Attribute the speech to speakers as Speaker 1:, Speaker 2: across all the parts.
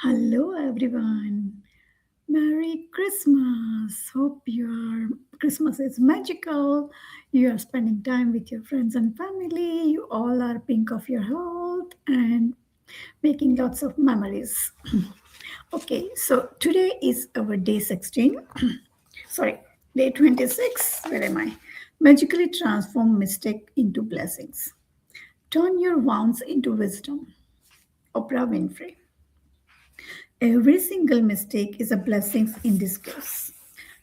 Speaker 1: Hello, everyone. Merry Christmas. Hope your Christmas is magical. You are spending time with your friends and family. You all are pink of your health and making lots of memories. Okay, so today is our day 16. Sorry, day 26. Where am I? Magically transform mistake into blessings. Turn your wounds into wisdom. Oprah Winfrey. Every single mistake is a blessing in disguise.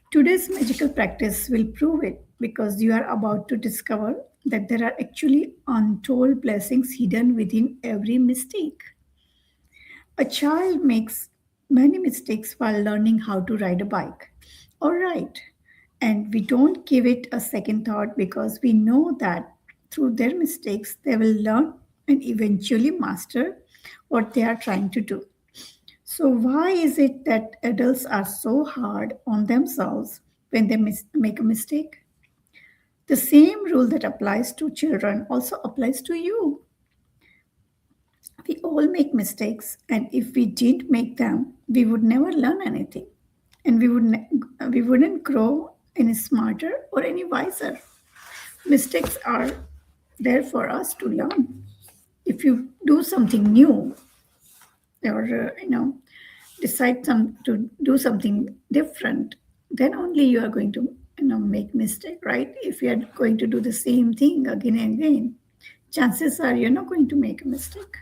Speaker 1: Today's magical practice will prove it because you are about to discover that there are actually untold blessings hidden within every mistake. A child makes many mistakes while learning how to ride a bike. All right. And we don't give it a second thought because we know that through their mistakes, they will learn and eventually master what they are trying to do. So, why is it that adults are so hard on themselves when they make a mistake? The same rule that applies to children also applies to you. We all make mistakes, and if we didn't make them, we would never learn anything, and we wouldn't grow any smarter or any wiser. Mistakes are there for us to learn. If you do something new, or decide to do something different, then only you are going to make mistake, right? If you are going to do the same thing again and again, chances are you're not going to make a mistake.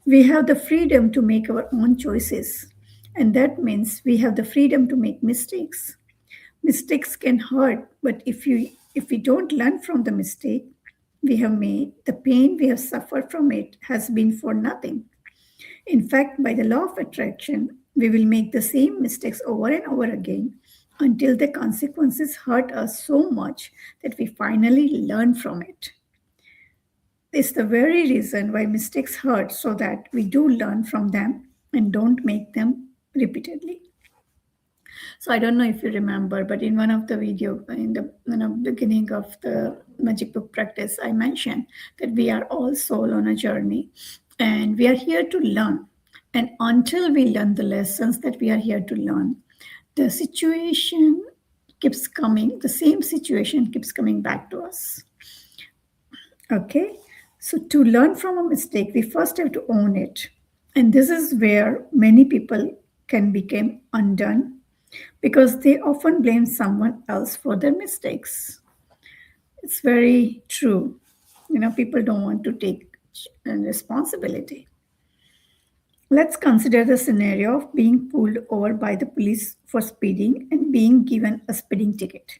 Speaker 1: We have the freedom to make our own choices, and that means we have the freedom to make mistakes. Mistakes can hurt, but if we don't learn from the mistake we have made, the pain we have suffered from it has been for nothing. In fact, by the law of attraction, we will make the same mistakes over and over again until the consequences hurt us so much that we finally learn from it. It's the very reason why mistakes hurt, so that we do learn from them and don't make them repeatedly. So I don't know if you remember, but in one of the video in the beginning of the magic book practice, I mentioned that we are all soul on a journey, and we are here to learn. And until we learn the lessons that we are here to learn, the situation keeps coming. The same situation keeps coming back to us. Okay, so to learn from a mistake, we first have to own it. And this is where many people can become undone because they often blame someone else for their mistakes. It's very true. People don't want to take responsibility. Let's consider the scenario of being pulled over by the police for speeding and being given a speeding ticket.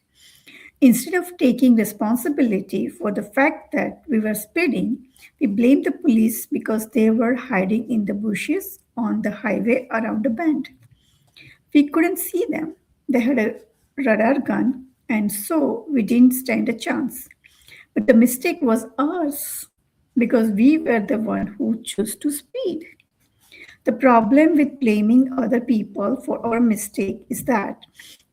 Speaker 1: Instead of taking responsibility for the fact that we were speeding, we blamed the police because they were hiding in the bushes on the highway around a bend. We couldn't see them. They had a radar gun, and so we didn't stand a chance. But the mistake was ours because we were the one who chose to speed. The problem with blaming other people for our mistake is that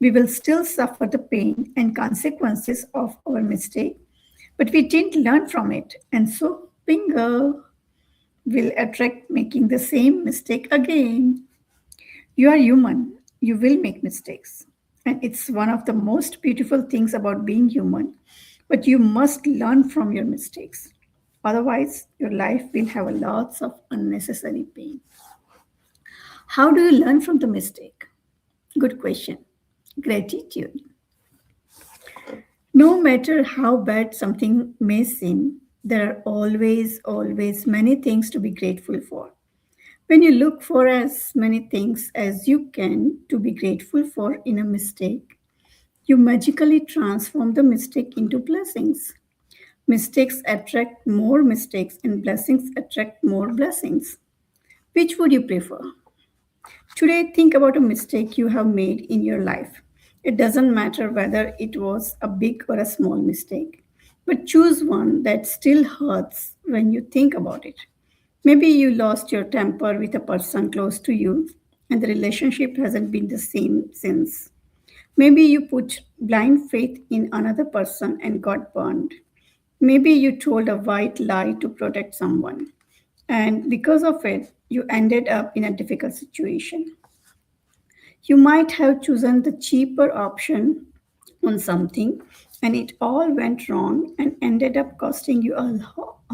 Speaker 1: we will still suffer the pain and consequences of our mistake, but we didn't learn from it. And so, bingo, will attract making the same mistake again. You are human. You will make mistakes. And it's one of the most beautiful things about being human. But you must learn from your mistakes. Otherwise, your life will have lots of unnecessary pain. How do you learn from the mistake? Good question. Gratitude. No matter how bad something may seem, there are always many things to be grateful for. When you look for as many things as you can to be grateful for in a mistake, you magically transform the mistake into blessings. Mistakes attract more mistakes, and blessings attract more blessings. Which would you prefer? Today, think about a mistake you have made in your life. It doesn't matter whether it was a big or a small mistake, but choose one that still hurts when you think about it. Maybe you lost your temper with a person close to you, and the relationship hasn't been the same since. Maybe you put blind faith in another person and got burned. Maybe you told a white lie to protect someone, and because of it, you ended up in a difficult situation. You might have chosen the cheaper option on something and it all went wrong and ended up costing you a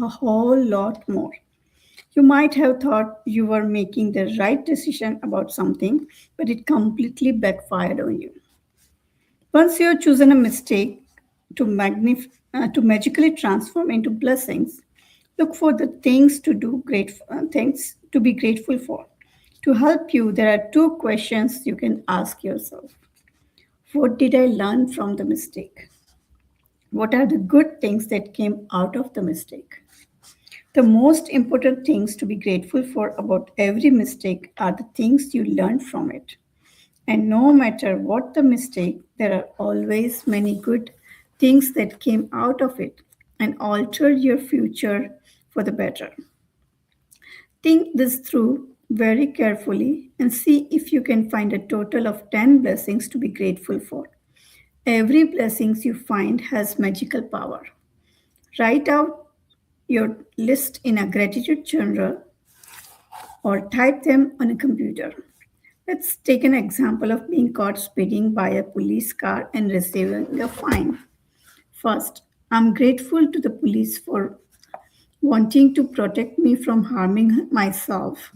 Speaker 1: whole lot more. You might have thought you were making the right decision about something, but it completely backfired on you. Once you have chosen a mistake to magically transform into blessings, look for the things to be grateful for. To help you, there are two questions you can ask yourself. What did I learn from the mistake? What are the good things that came out of the mistake? The most important things to be grateful for about every mistake are the things you learned from it. And no matter what the mistake, there are always many good things that came out of it and altered your future for the better. Think this through very carefully and see if you can find a total of 10 blessings to be grateful for. Every blessing you find has magical power. Write out your list in a gratitude journal or type them on a computer. Let's take an example of being caught speeding by a police car and receiving a fine. First, I'm grateful to the police for wanting to protect me from harming myself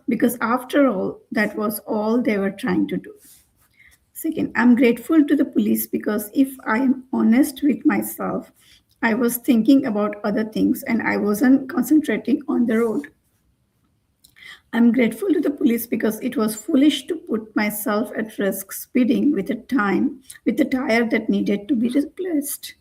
Speaker 1: because, after all, that was all they were trying to do. Second, I'm grateful to the police because if I am honest with myself, I was thinking about other things and I wasn't concentrating on the road. I'm grateful to the police because it was foolish to put myself at risk speeding with a tire that needed to be replaced.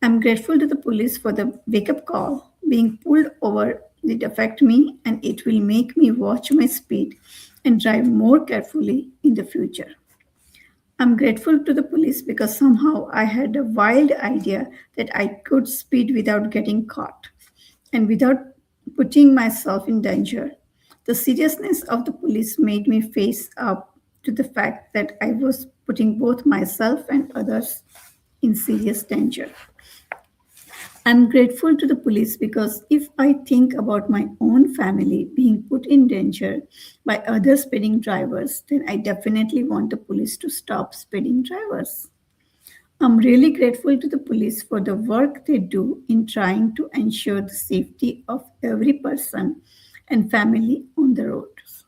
Speaker 1: I'm grateful to the police for the wake up call. Being pulled over did affect me and it will make me watch my speed and drive more carefully in the future. I'm grateful to the police because somehow I had a wild idea that I could speed without getting caught and without putting myself in danger. The seriousness of the police made me face up to the fact that I was putting both myself and others in serious danger. I'm grateful to the police because if I think about my own family being put in danger by other speeding drivers, then I definitely want the police to stop speeding drivers. I'm really grateful to the police for the work they do in trying to ensure the safety of every person and family on the roads.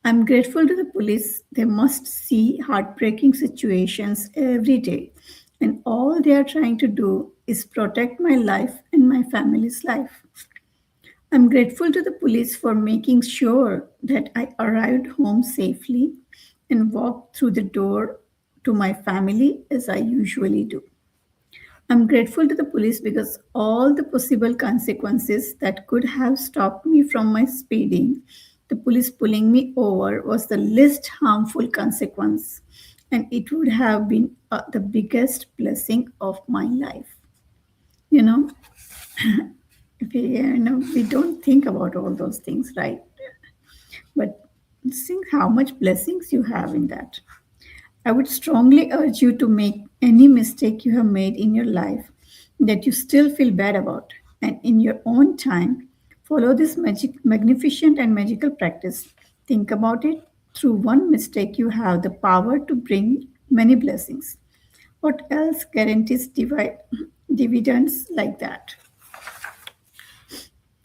Speaker 1: I'm grateful to the police. They must see heartbreaking situations every day, and all they are trying to do is protect my life and my family's life. I'm grateful to the police for making sure that I arrived home safely and walked through the door to my family as I usually do. I'm grateful to the police because all the possible consequences that could have stopped me from my speeding, the police pulling me over was the least harmful consequence, and it would have been the biggest blessing of my life. You know, we don't think about all those things, right? But think how much blessings you have in that. I would strongly urge you to make any mistake you have made in your life that you still feel bad about, and in your own time, follow this magnificent and magical practice. Think about it. Through one mistake, you have the power to bring many blessings. What else guarantees dividends like that?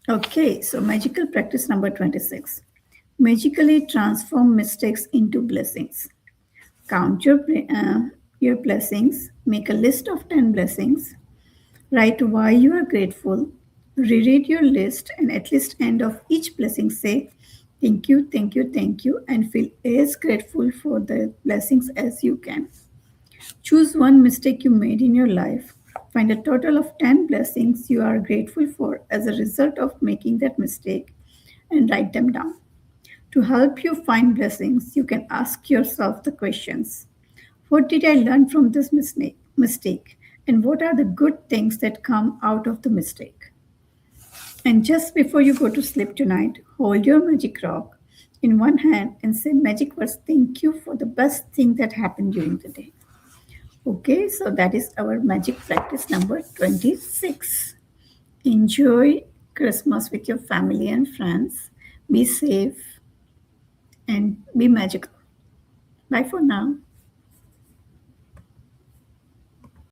Speaker 1: Okay, so magical practice number 26. Magically transform mistakes into blessings. Count your blessings, make a list of 10 blessings, write why you are grateful, reread your list, and at least end of each blessing say, thank you, thank you, thank you, and feel as grateful for the blessings as you can. Choose one mistake you made in your life. Find a total of 10 blessings you are grateful for as a result of making that mistake and write them down. To help you find blessings, you can ask yourself the questions. What did I learn from this mistake? And what are the good things that come out of the mistake? And just before you go to sleep tonight, hold your magic rock in one hand and say magic words thank you for the best thing that happened during the day. Okay, so that is our magic practice number 26. Enjoy Christmas with your family and friends. be safe, and be magical. Bye for now.